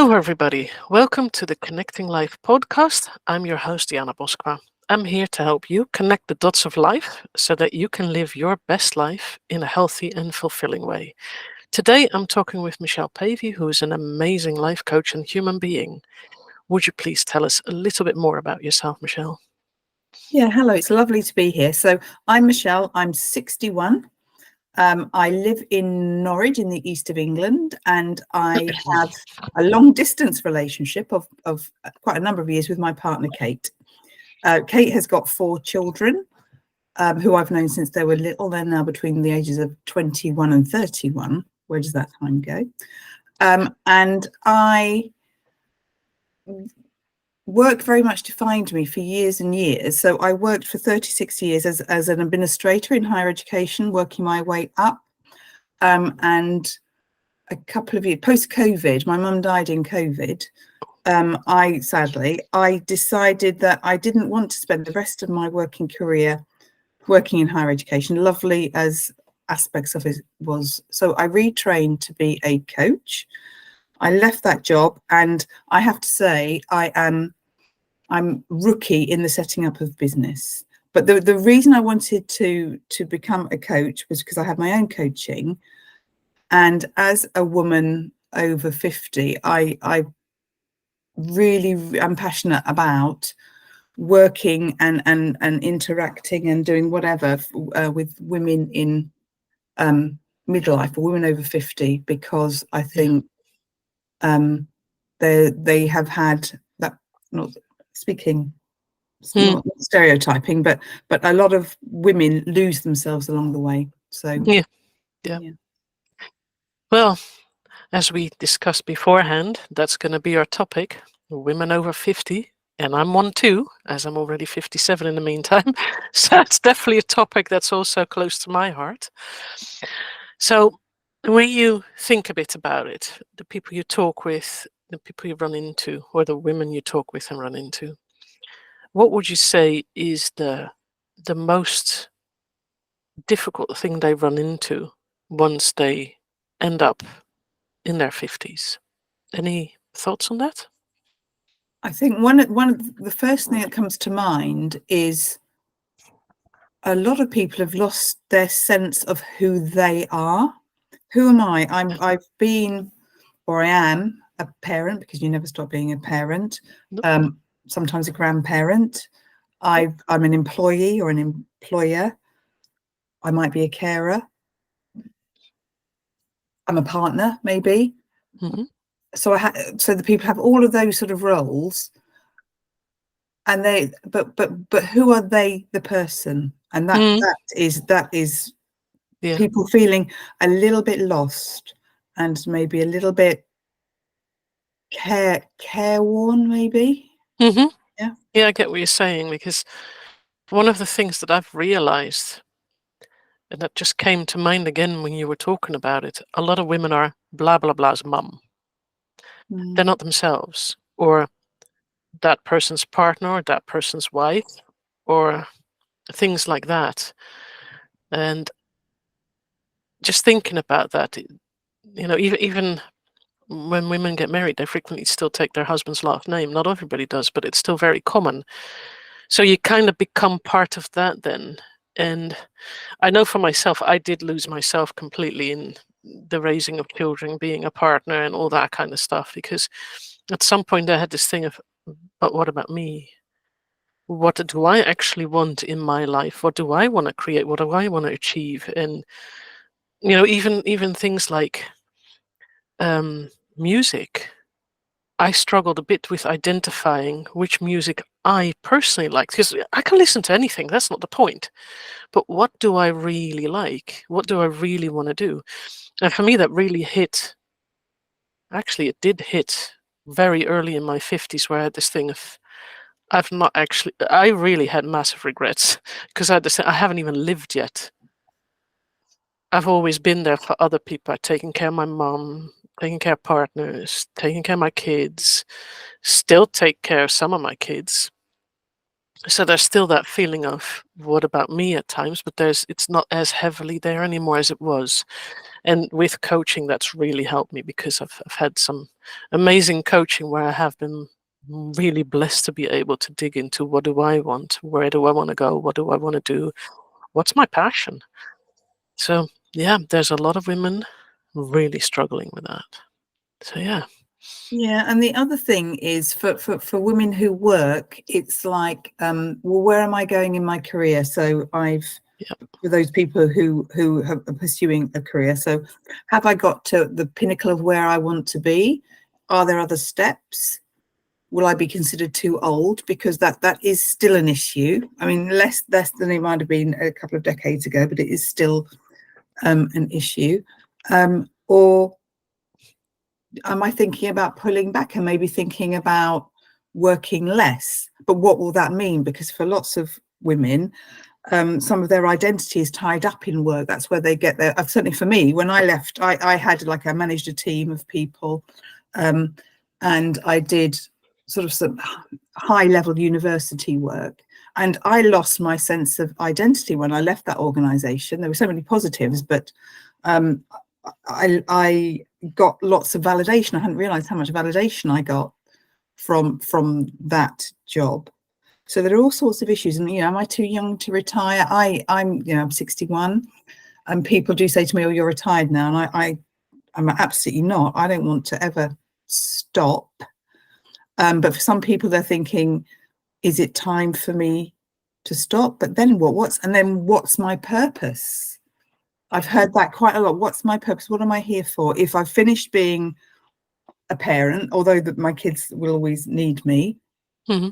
Hello, everybody. Welcome to the Connecting Life podcast. I'm your host, Dianaboskma. I'm here to help you connect the dots of life so that you can live your best life in a healthy and fulfilling way. Today, I'm talking with Michele Pavey, who is an amazing life coach and human being. Would you please tell us a little bit more about yourself, Michele? Yeah, hello. It's lovely to be here. So I'm Michele. I'm 61. I live in Norwich in the east of England, and I have a long distance relationship of quite a number of years with my partner, Kate. Kate has got 4 children who I've known since they were little. They're now between the ages of 21 and 31. Where does that time go? And I work very much defined me for years and years. So I worked for 36 years as an administrator in higher education, working my way up. And a couple of years post-COVID, my mum died in COVID. I decided that I didn't want to spend the rest of my working career working in higher education, lovely as aspects of it was. So I retrained to be a coach. I left that job, and I have to say I'm rookie in the setting up of business. But the reason I wanted to become a coach was because I have my own coaching. And as a woman over 50, I really am passionate about working and interacting and doing whatever with women in midlife or women over 50, because I think they have had that, not speaking, not stereotyping, but a lot of women lose themselves along the way. So yeah. Well, as we discussed beforehand, that's going to be our topic, women over 50. And I'm one too, as I'm already 57 in the meantime. So it's definitely a topic that's also close to my heart. So when you think a bit about it, the people you talk with, the people you run into, or the women you talk with and run into, what would you say is the most difficult thing they run into once they end up in their 50s? Any thoughts on that? I think one of the first thing that comes to mind is a lot of people have lost their sense of who they are. Who am I? I've been, or I am, a parent, because you never stop being a parent. Sometimes a grandparent. I'm an employee or an employer. I might be a carer. I'm a partner, maybe. Mm-hmm. So so the people have all of those sort of roles, and but who are they, the person? And that is people feeling a little bit lost and maybe a little bit careworn, maybe. Mm-hmm. Yeah, I get what you're saying, because one of the things that I've realized, and that just came to mind again when you were talking about it, a lot of women are blah blah blah's mum. They're not themselves, or that person's partner, or that person's wife, or things like that. And just thinking about that, even when women get married, they frequently still take their husband's last name. Not everybody does, but it's still very common. So you kind of become part of that then. And I know for myself, I did lose myself completely in the raising of children, being a partner and all that kind of stuff, because at some point I had this thing of, but what about me? What do I actually want in my life? What do I want to create? What do I want to achieve? And even things like music, I struggled a bit with identifying which music I personally like, because I can listen to anything. That's not the point. But what do I really like? What do I really want to do? And for me, that really hit. Actually, it did hit very early in my 50s, where I had this thing of, I really had massive regrets, because I had this thing, I haven't even lived yet. I've always been there for other people. I've taken care of my mom, taking care of partners, taking care of my kids, still take care of some of my kids. So there's still that feeling of what about me at times, but it's not as heavily there anymore as it was. And with coaching, that's really helped me, because I've had some amazing coaching where I have been really blessed to be able to dig into what do I want, where do I want to go, what do I want to do, what's my passion. So yeah, there's a lot of women really struggling with that. So yeah. Yeah, and the other thing is for women who work, it's like, well, where am I going in my career? So for those people who are pursuing a career, so have I got to the pinnacle of where I want to be? Are there other steps? Will I be considered too old? Because that is still an issue. I mean, less than it might have been a couple of decades ago, but it is still an issue. Or am I thinking about pulling back and maybe thinking about working less? But what will that mean? Because for lots of women, some of their identity is tied up in work. That's where they get their, certainly for me, when I left, I managed a team of people, and I did sort of some high level university work. And I lost my sense of identity when I left that organization. There were so many positives, but I got lots of validation. I hadn't realized how much validation I got from that job. So there are all sorts of issues. And, am I too young to retire? I'm 61, and people do say to me, oh, you're retired now. And I'm absolutely not. I don't want to ever stop. But for some people, they're thinking, is it time for me to stop? But then what's my purpose? I've heard that quite a lot. What's my purpose? What am I here for? If I've finished being a parent, although that my kids will always need me, Mm-hmm.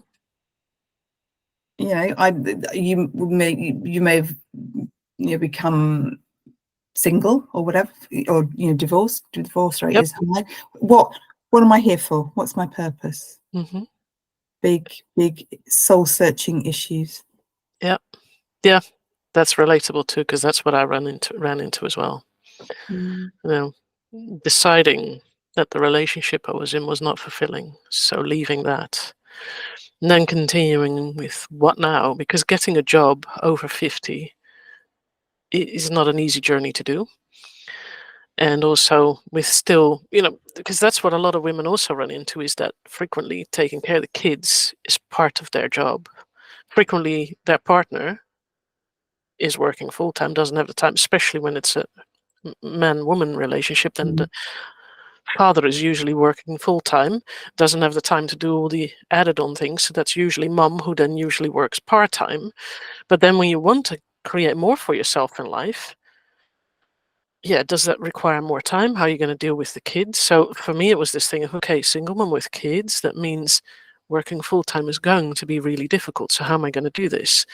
You may have become single or whatever, or divorced. The divorce rate is high. What am I here for? What's my purpose? Mm-hmm. Big soul searching issues. Yeah, that's relatable too, because that's what I ran into as well. Deciding that the relationship I was in was not fulfilling, so leaving that, and then continuing with what now, because getting a job over 50 is not an easy journey to do. And also with still, because that's what a lot of women also run into, is that frequently taking care of the kids is part of their job. Frequently their partner is working full-time, doesn't have the time, especially when it's a man-woman relationship, then the father is usually working full-time, doesn't have the time to do all the added-on things. So that's usually mum, who then usually works part-time. But then when you want to create more for yourself in life, does that require more time? How are you going to deal with the kids? So for me, it was this thing of, okay, single mum with kids, that means working full-time is going to be really difficult. So how am I going to do this?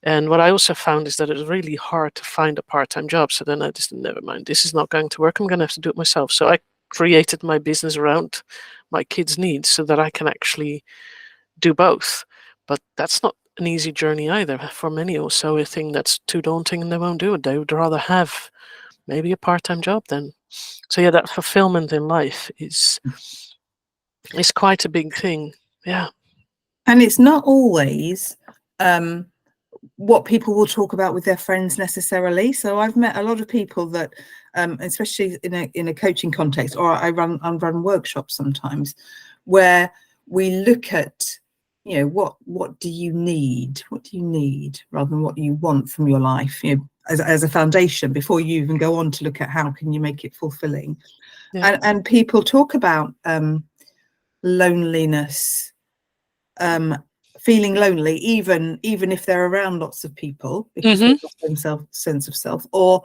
And what I also found is that it was really hard to find a part-time job. So then I just, never mind, this is not going to work. I'm going to have to do it myself. So I created my business around my kids' needs so that I can actually do both. But that's not an easy journey either. For many, also a thing that's too daunting, and they won't do it. They would rather have maybe a part-time job then. So that fulfillment in life is quite a big thing. Yeah. And it's not always what people will talk about with their friends necessarily. So I've met a lot of people that, especially in a coaching context, or I run workshops sometimes, where we look at, what do you need? What do you need, rather than what you want from your life, as a foundation, before you even go on to look at how can you make it fulfilling. Yeah. And people talk about loneliness, feeling lonely, even if they're around lots of people, because they've lost their sense of self. Or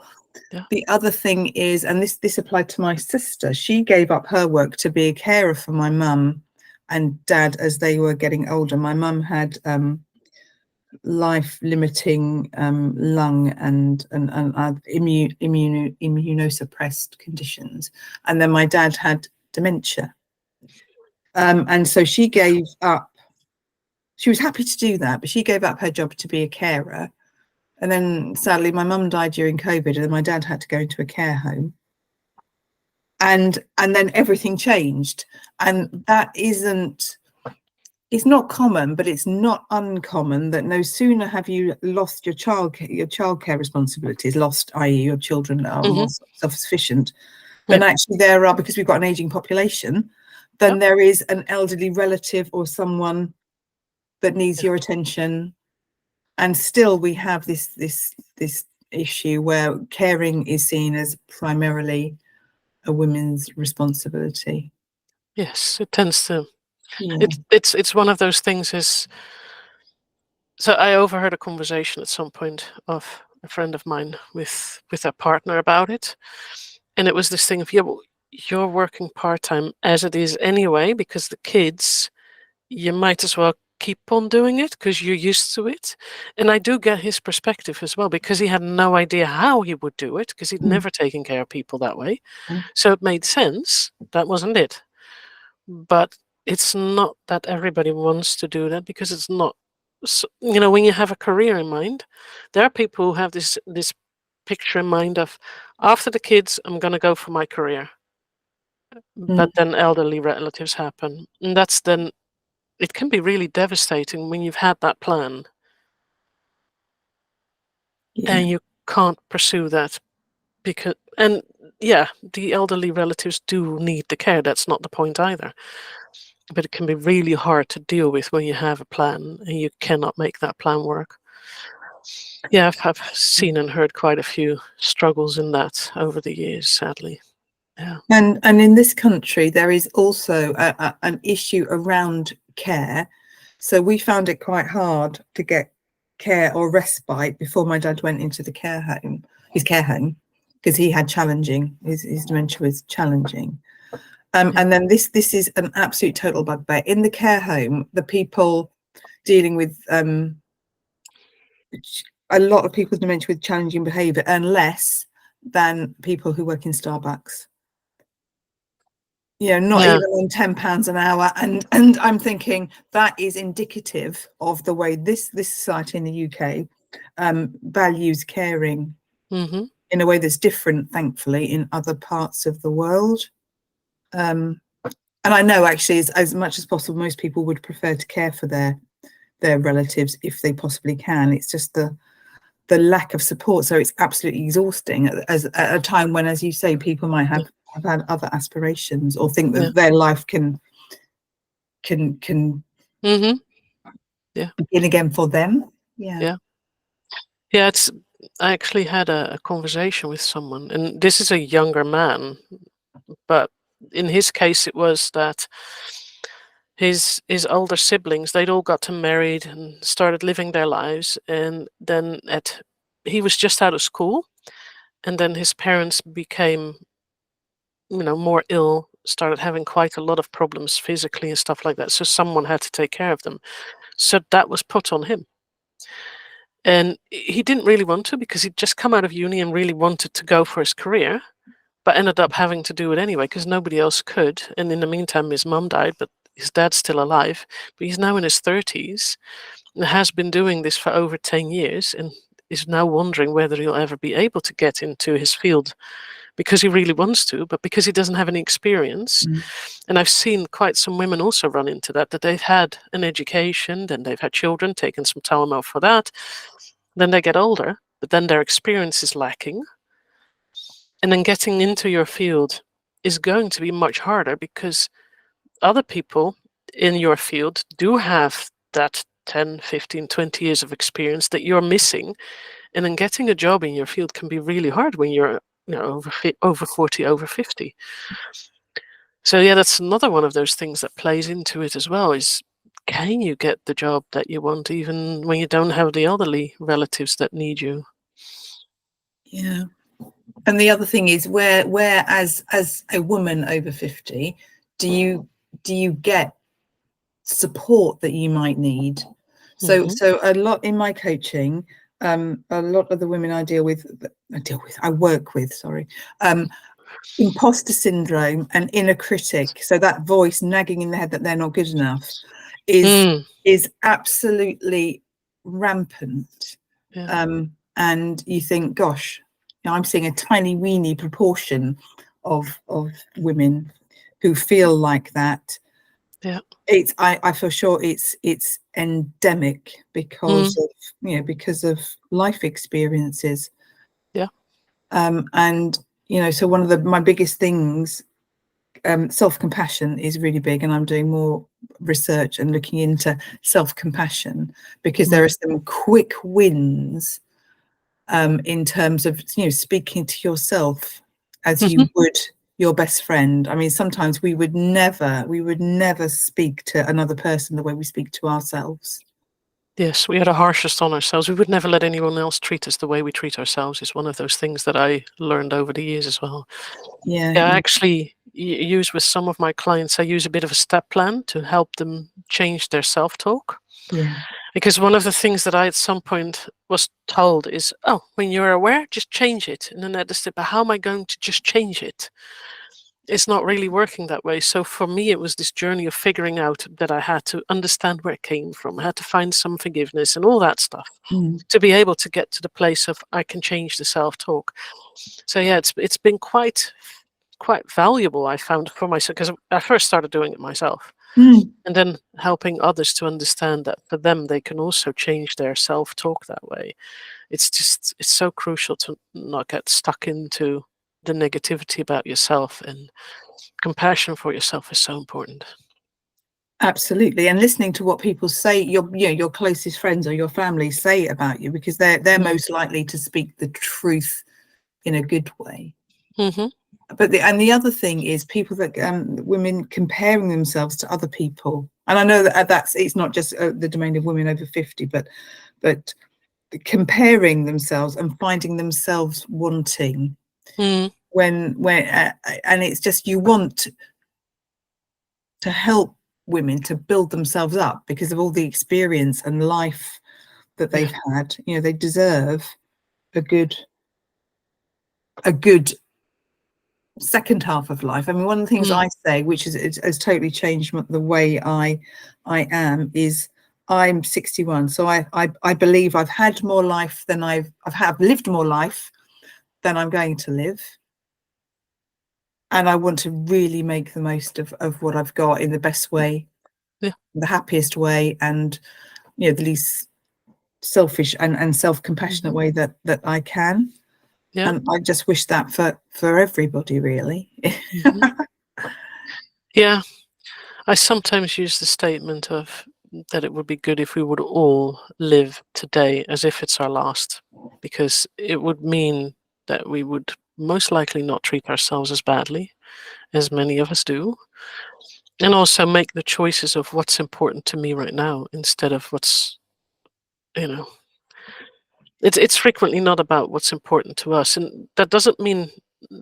the other thing is, and this applied to my sister, she gave up her work to be a carer for my mum and dad as they were getting older. My mum had life-limiting lung and immunosuppressed conditions, and then my dad had dementia, and so she gave up. She was happy to do that, but she gave up her job to be a carer. And then sadly, my mum died during COVID, and then my dad had to go into a care home. And then everything changed. And that isn't, it's not common, but it's not uncommon that no sooner have you lost your childcare responsibilities, lost, i.e. your children are more self-sufficient, then actually there are, because we've got an aging population, then there is an elderly relative or someone that needs your attention. And still we have this issue where caring is seen as primarily a women's responsibility. Yes, it tends to. Yeah. It's one of those things. So I overheard a conversation at some point of a friend of mine with a partner about it, and it was this thing of, yeah, well, you're working part-time as it is anyway, because the kids, you might as well keep on doing it because you're used to it. And I do get his perspective as well, because he had no idea how he would do it, because he'd never taken care of people that way. So it made sense. That wasn't it. But it's not that everybody wants to do that, because it's not, when you have a career in mind, there are people who have this picture in mind of, after the kids, I'm going to go for my career. But then elderly relatives happen. And it can be really devastating when you've had that plan and you can't pursue that, and the elderly relatives do need the care. That's not the point either. But it can be really hard to deal with when you have a plan and you cannot make that plan work. Yeah, I've seen and heard quite a few struggles in that over the years, sadly. Yeah. And in this country, there is also an issue around care. So we found it quite hard to get care or respite before my dad went into his care home, because he had his dementia was challenging. And then this is an absolute total bugbear. In the care home, the people dealing with a lot of people with dementia with challenging behaviour earn less than people who work in Starbucks. Not even on £10 an hour. And I'm thinking that is indicative of the way this society in the UK values caring in a way that's different, thankfully, in other parts of the world. And I know, actually, as much as possible, most people would prefer to care for their relatives if they possibly can. It's just the lack of support. So it's absolutely exhausting at a time when, as you say, people might have had other aspirations or think that their life can begin again for them. I actually had a conversation with someone, and this is a younger man, but in his case it was that his older siblings, they'd all got married and started living their lives, and then he was just out of school, and then his parents became more ill, started having quite a lot of problems physically and stuff like that, so someone had to take care of them. So that was put on him. And he didn't really want to, because he'd just come out of uni and really wanted to go for his career, but ended up having to do it anyway because nobody else could. And in the meantime, his mum died, but his dad's still alive. But he's now in his 30s and has been doing this for over 10 years and is now wondering whether he'll ever be able to get into his field, because he really wants to, but because he doesn't have any experience. And I've seen quite some women also run into that they've had an education, then they've had children, taken some time off for that. Then they get older, but then their experience is lacking. And then getting into your field is going to be much harder, because other people in your field do have that 10, 15, 20 years of experience that you're missing. And then getting a job in your field can be really hard when you're over 40, over 50. So that's another one of those things that plays into it as well, is can you get the job that you want even when you don't have the elderly relatives that need you? Yeah. And the other thing is, where as a woman over 50, do you get support that you might need? So a lot in my coaching, a lot of the women I work with, imposter syndrome and inner critic, so that voice nagging in the head that they're not good enough, is absolutely rampant. And you think, gosh, I'm seeing a tiny weeny proportion of women who feel like that. Yeah. I feel sure it's endemic because of, you know, because of life experiences. Yeah. And, you know, so one of my biggest things, self-compassion is really big, and I'm doing more research and looking into self-compassion because there are some quick wins in terms of, you know, speaking to yourself as you would your best friend. I mean, sometimes we would never speak to another person the way we speak to ourselves. Yes, we are the harshest on ourselves. We would never let anyone else treat us the way we treat ourselves. Is one of those things that I learned over the years as well. Yeah, Yeah, I actually use with some of my clients, I use a bit of a step plan to help them change their self-talk. yeah, Because one of the things that I at some point was told is, oh, when you're aware, just change it. And then I just said, but how am I going to just change it? It's not really working that way. So for me, it was this journey of figuring out that I had to understand where it came from. I had to find some forgiveness and all that stuff to be able to get to the place of I can change the self-talk. So yeah, it's been quite valuable, I found, for myself, because I first started doing it myself, and then helping others to understand that for them they can also change their self-talk that way. It's so crucial to not get stuck into the negativity about yourself, and compassion for yourself is so important. absolutely. And listening to what people say, your closest friends or your family say about you, because they're most likely to speak the truth in a good way. But the other thing is people that women comparing themselves to other people, and I know that it's not just the domain of women over 50, but comparing themselves and finding themselves wanting when and it's just, you want to help women to build themselves up because of all the experience and life that they've had. You know, they deserve a good second half of life. I mean, one of the things I say, which has totally changed the way I am, is I'm 61, so I believe I've had more life than I've lived more life than I'm going to live, and I want to really make the most of what I've got in the best way, the happiest way, and, you know, the least selfish and self-compassionate way that I can. And I just wish that for everybody, really. Yeah, I sometimes use the statement of that it would be good if we would all live today as if it's our last, because it would mean that we would most likely not treat ourselves as badly as many of us do, and also make the choices of what's important to me right now instead of what's, you know, it's frequently not about what's important to us, and that doesn't mean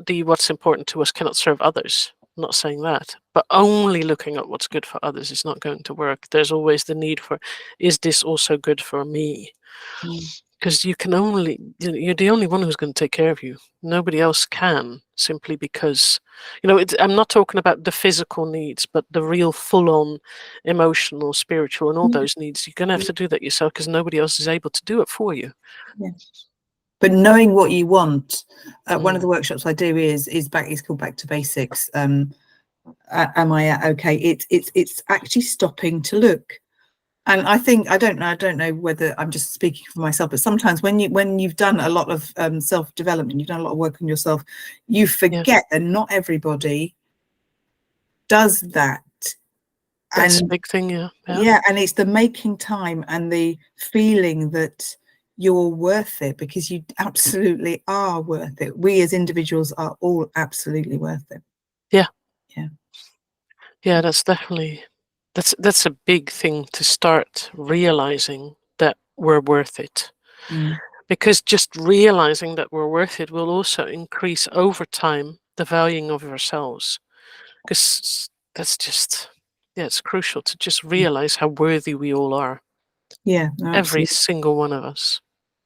the what's important to us cannot serve others. I'm not saying that, but only looking at what's good for others is not going to work. There's always the need for, is this also good for me? Because you're the only one who's going to take care of you. Nobody else can, simply because, I'm not talking about the physical needs, but the real full-on emotional, spiritual, and all those needs. You're going to have to do that yourself because nobody else is able to do it for you. Yeah. But knowing what you want, one of the workshops I do is called Back to Basics. Am I okay? It's actually stopping to look. And I don't know whether I'm just speaking for myself, but sometimes when you've done a lot of self-development, you've done a lot of work on yourself, you forget that not everybody does that. That's a big thing, yeah, and it's the making time and the feeling that you're worth it, because you absolutely are worth it. We as individuals are all absolutely worth it. Yeah, that's definitely, that's a big thing, to start realizing that we're worth it. Because just realizing that we're worth it will also increase over time the valuing of ourselves. Because that's just, it's crucial to just realize how worthy we all are. Yeah, Every absolutely. single one of us.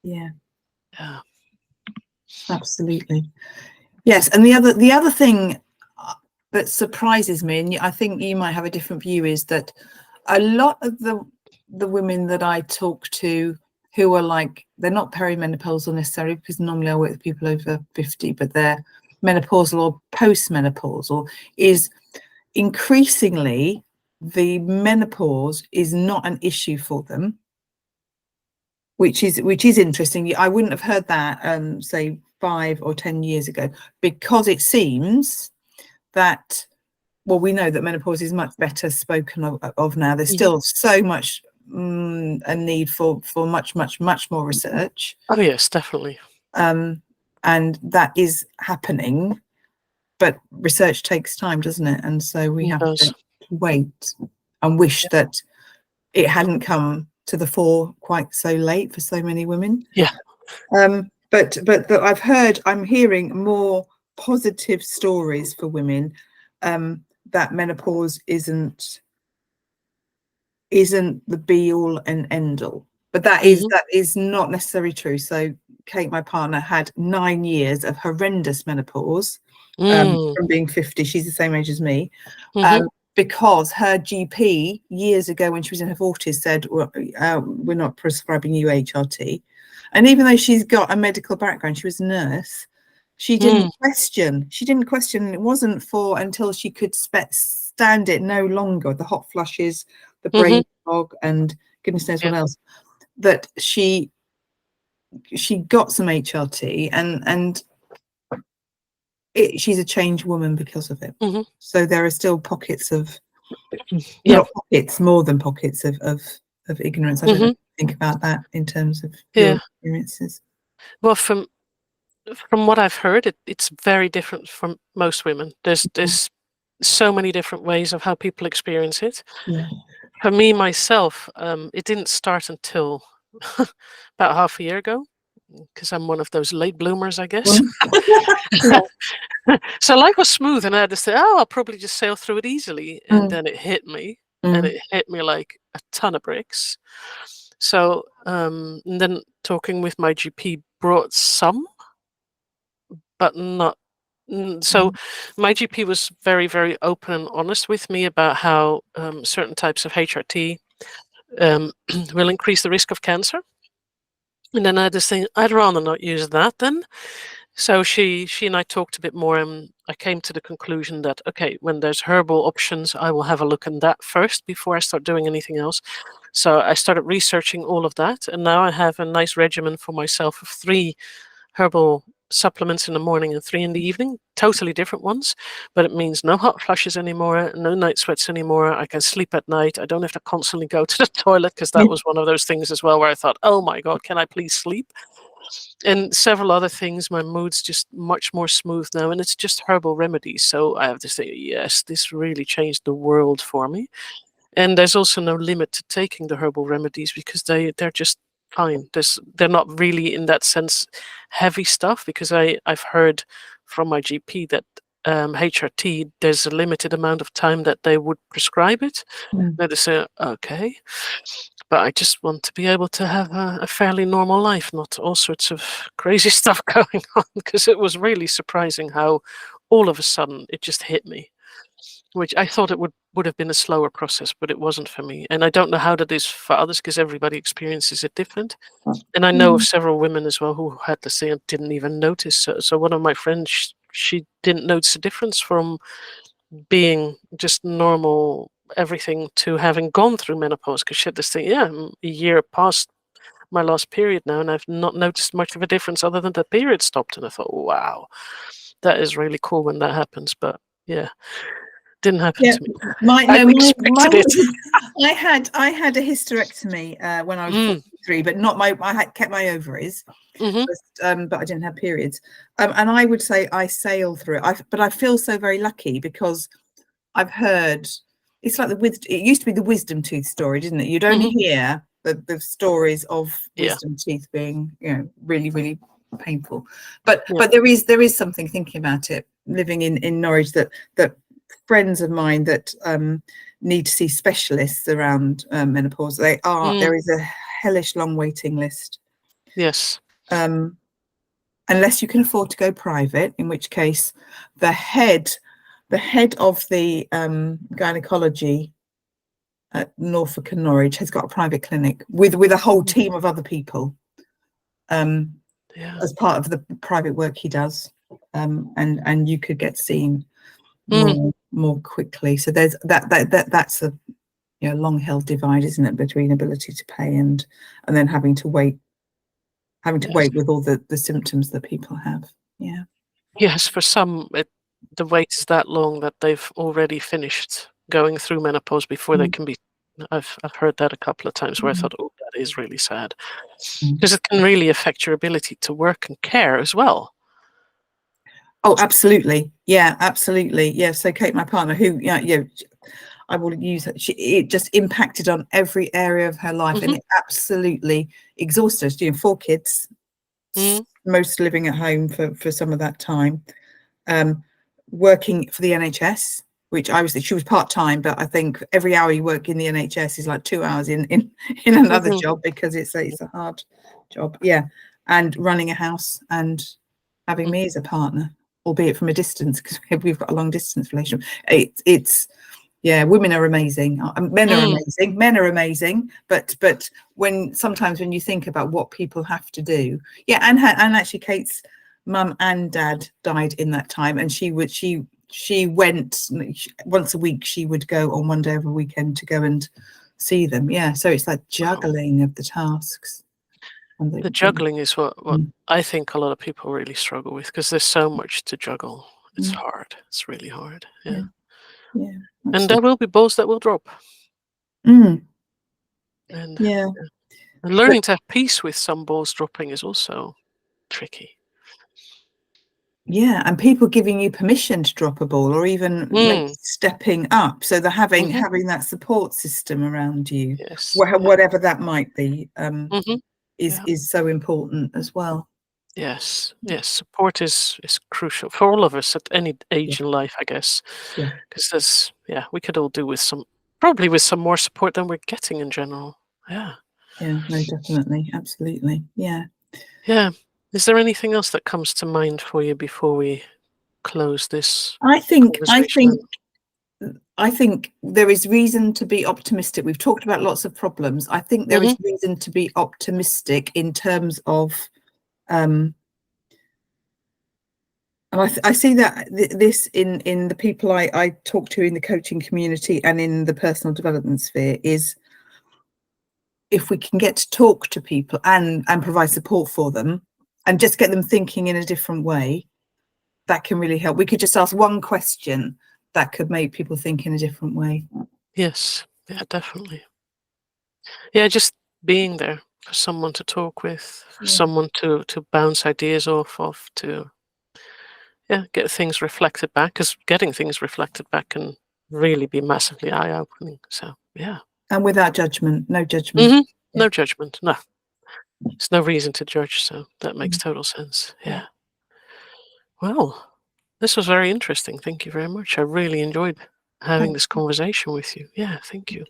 Yeah, Yeah. absolutely. Yes, and the other thing that surprises me, and I think you might have a different view, is that a lot of the women that I talk to who are like, they're not perimenopausal necessarily, because normally I work with people over 50, but they're menopausal or postmenopausal, is increasingly the menopause is not an issue for them, which is interesting. I wouldn't have heard that say 5 or 10 years ago, because it seems that, well, we know that menopause is much better spoken of now. There's still so much a need for much more research. Oh yes, definitely. And that is happening, but research takes time, doesn't it? And so we have to wait and wish that it hadn't come to the fore quite so late for so many women. Yeah. But I'm hearing more positive stories for women, that menopause isn't the be all and end all. But that is not necessarily true. So Kate, my partner, had 9 years of horrendous menopause from being 50. She's the same age as me. Because her GP years ago, when she was in her 40s, said, well, we're not prescribing you HRT. And even though she's got a medical background, she was a nurse, she didn't question. It wasn't until she could stand it no longer, the hot flushes, the brain fog, and goodness knows what else, that she got some HRT, and she's a changed woman because of it. So there are still pockets of not pockets, more than pockets of ignorance. I don't know, think about that in terms of your experiences. Well, from what I've heard, it's very different from most women. There's so many different ways of how people experience it. For me, myself, it didn't start until about half a year ago, because I'm one of those late bloomers, I guess. So life was smooth, and I had to say, oh, I'll probably just sail through it easily. And then it hit me, and it hit me like a ton of bricks. So and then talking with my GP brought some, but not. So my GP was very, very open and honest with me about how certain types of HRT will increase the risk of cancer. And then I had this thing, I'd rather not use that then. So she and I talked a bit more, and I came to the conclusion that, okay, when there's herbal options, I will have a look at that first before I start doing anything else. So I started researching all of that, and now I have a nice regimen for myself of 3 herbal supplements in the morning and 3 in the evening, totally different ones, but it means no hot flushes anymore, no night sweats anymore. I can sleep at night. I don't have to constantly go to the toilet, because that was one of those things as well where I thought, oh my God, can I please sleep? And several other things. My mood's just much more smooth now, and it's just herbal remedies. So I have to say, yes, this really changed the world for me. And there's also no limit to taking the herbal remedies, because they're just fine. They're not really, in that sense, heavy stuff, because I've heard from my GP that HRT, there's a limited amount of time that they would prescribe it. They say, okay, but I just want to be able to have a fairly normal life, not all sorts of crazy stuff going on, because it was really surprising how all of a sudden it just hit me, which I thought it would have been a slower process, but it wasn't for me. And I don't know how that is for others, because everybody experiences it different. And I know of several women as well who had the same and didn't even notice. So one of my friends, she didn't notice a difference from being just normal everything to having gone through menopause, because she had this thing, I'm a year past my last period now, and I've not noticed much of a difference other than the period stopped. And I thought, wow, that is really cool when that happens. But yeah, didn't happen to me. I expected it. I had a hysterectomy when I was 43, but not I had kept my ovaries, but I didn't have periods. And I would say I sailed through it. But I feel so very lucky, because I've heard, it's like it used to be the wisdom tooth story, didn't it? You'd only hear the stories of wisdom teeth being, really, really painful. But there is something, thinking about it, living in Norwich, that friends of mine that need to see specialists around menopause, there is a hellish long waiting list. Yes. Unless you can afford to go private, in which case the head of the gynecology at Norfolk and Norwich has got a private clinic with a whole team of other people as part of the private work he does, and you could get seen more quickly. So there's that's long held divide, isn't it, between ability to pay and then having to wait with all the symptoms that people have. Yeah. Yes, for some, the wait is that long that they've already finished going through menopause before they can be. I've heard that a couple of times where I thought, oh, that is really sad, because it can really affect your ability to work and care as well. Oh, absolutely. Yeah, absolutely. Yeah. So Kate, my partner, who I will use it. It just impacted on every area of her life, and it absolutely exhausted her. 4 kids, most living at home for some of that time, working for the NHS, which she was part-time, but I think every hour you work in the NHS is like 2 hours in another job, because it's a hard job. Yeah. And running a house and having me as a partner, albeit from a distance, because we've got a long distance relationship. It's women are amazing. Men are amazing. Men are amazing. But sometimes when you think about what people have to do, and actually Kate's mum and dad died in that time, and she went once a week. She would go on one day of a weekend to go and see them. Yeah, so it's that juggling of the tasks. The juggling is what I think a lot of people really struggle with, because there's so much to juggle. It's hard. It's really hard. Yeah. And there will be balls that will drop. And learning to have peace with some balls dropping is also tricky. Yeah, and people giving you permission to drop a ball, or even stepping up. So they're having that support system around you, whatever that might be, is so important as well. Yes, support is crucial for all of us at any age in life, I guess. Because we could all do with some more support than we're getting in general. Yeah, no, definitely, absolutely. Yeah. Is there anything else that comes to mind for you before we close this? I think there is reason to be optimistic. We've talked about lots of problems. I think there is reason to be optimistic in terms of, and I see that this in the people I talk to in the coaching community and in the personal development sphere, is if we can get to talk to people and provide support for them and just get them thinking in a different way, that can really help. We could just ask one question that could make people think in a different way. Yes, definitely. Yeah, just being there for someone to talk with, for someone to bounce ideas off of, to get things reflected back, because getting things reflected back can really be massively eye-opening. So and without judgment, no judgment. No judgment. No, there's no reason to judge, so that makes total sense. Well, this was very interesting. Thank you very much. I really enjoyed having this conversation with you. Thank you.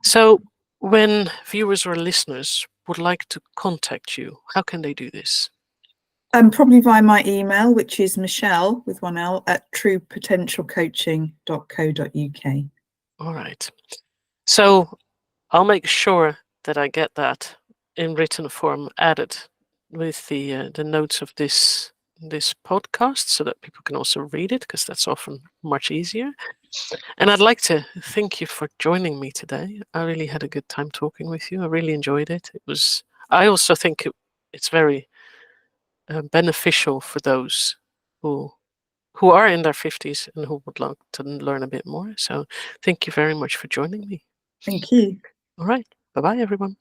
So when viewers or listeners would like to contact you, how can they do this? Probably via my email, which is Michele with 1 L at truepotentialcoaching.co.uk. All right. So I'll make sure that I get that in written form added with the notes of this podcast, so that people can also read it, because that's often much easier. And I'd like to thank you for joining me today. I really had a good time talking with you. I really enjoyed it. I also think it's very beneficial for those who are in their 50s and who would like to learn a bit more. So thank you very much for joining me. Thank you. All right. Bye-bye, everyone.